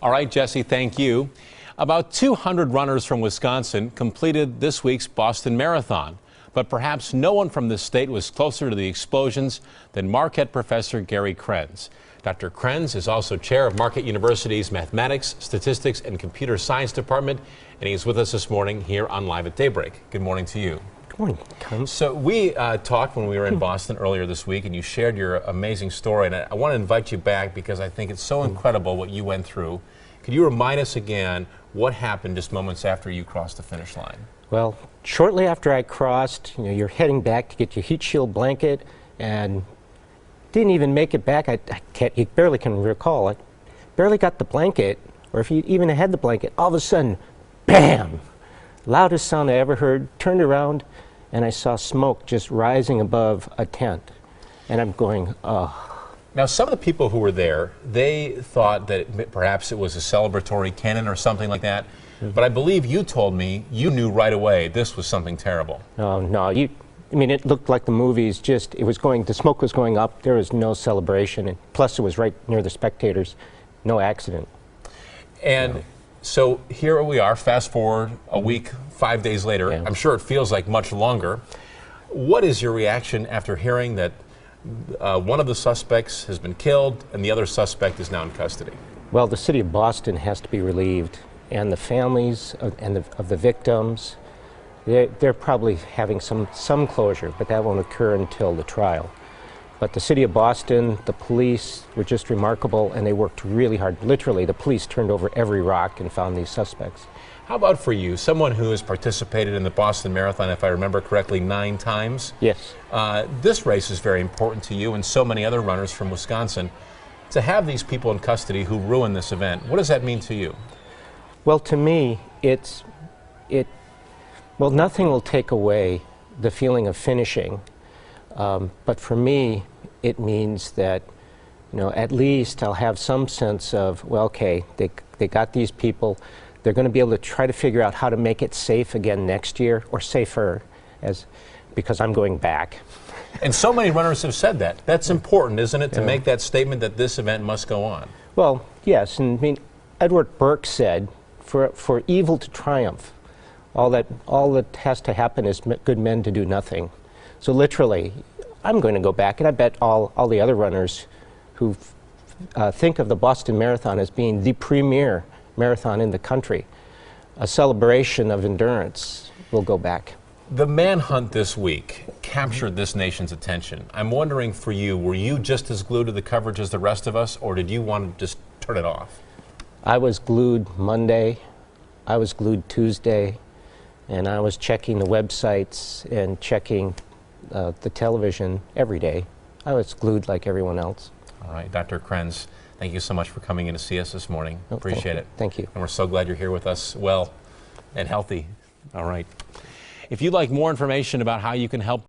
All right, Jesse, thank you. About 200 runners from Wisconsin completed this week's Boston Marathon, but perhaps no one from this state was closer to the explosions than Marquette Professor Gary Krenz. Dr. Krenz is also chair of Marquette University's Mathematics, Statistics, and Computer Science Department, and he's with us this morning here on Live at Daybreak. Good morning to you. Good morning, Krenz. So we talked when we were in Boston earlier this week, and you shared your amazing story, and I want to invite you back because I think it's so incredible what you went through. Could you remind us again what happened just moments after you crossed the finish line? Well, shortly after I crossed, you're heading back to get your heat shield blanket, and didn't even make it back. You barely can recall. I barely got the blanket, or if you even had the blanket, all of a sudden, bam! Loudest sound I ever heard. Turned around, and I saw smoke just rising above a tent. And I'm going, oh. Now, some of the people who were there, they thought that perhaps it was a celebratory cannon or something like that. But I believe you told me you knew right away this was something terrible. Oh, no. I mean, it looked like the movies. The smoke was going up. There was no celebration. And plus, it was right near the spectators. No accident. And so here we are, fast forward a week, 5 days later. Yeah. I'm sure it feels like much longer. What is your reaction after hearing that one of the suspects has been killed and the other suspect is now in custody? Well, the city of Boston has to be relieved, and the families of the victims, they're probably having some closure, but that won't occur until the trial. But the city of Boston, the police were just remarkable, and they worked really hard. Literally, the police turned over every rock and found these suspects. How about for you, someone who has participated in the Boston Marathon, if I remember correctly, 9 times? Yes. This race is very important to you and so many other runners from Wisconsin. To have these people in custody who ruined this event, what does that mean to you? Well, to me, well, nothing will take away the feeling of finishing. But for me, it means that, at least I'll have some sense of, well, okay, they got these people. They're going to be able to try to figure out how to make it safe again next year, or safer, because I'm going back. And so many runners have said that. That's important, isn't it, to make that statement that this event must go on? Well, yes, and I mean, Edward Burke said, for evil to triumph, all that has to happen is good men to do nothing. So literally, I'm going to go back, and I bet all the other runners who think of the Boston Marathon as being the premier marathon in the country, a celebration of endurance, will go back. The manhunt this week captured this nation's attention. I'm wondering for you, were you just as glued to the coverage as the rest of us, or did you want to just turn it off? I was glued Monday, I was glued Tuesday, and I was checking the websites and checking the television every day. I was glued like everyone else. All right, Dr. Krenz, thank you so much for coming in to see us this morning. Appreciate it. Thank you. And we're so glad you're here with us, well and healthy. All right. If you'd like more information about how you can help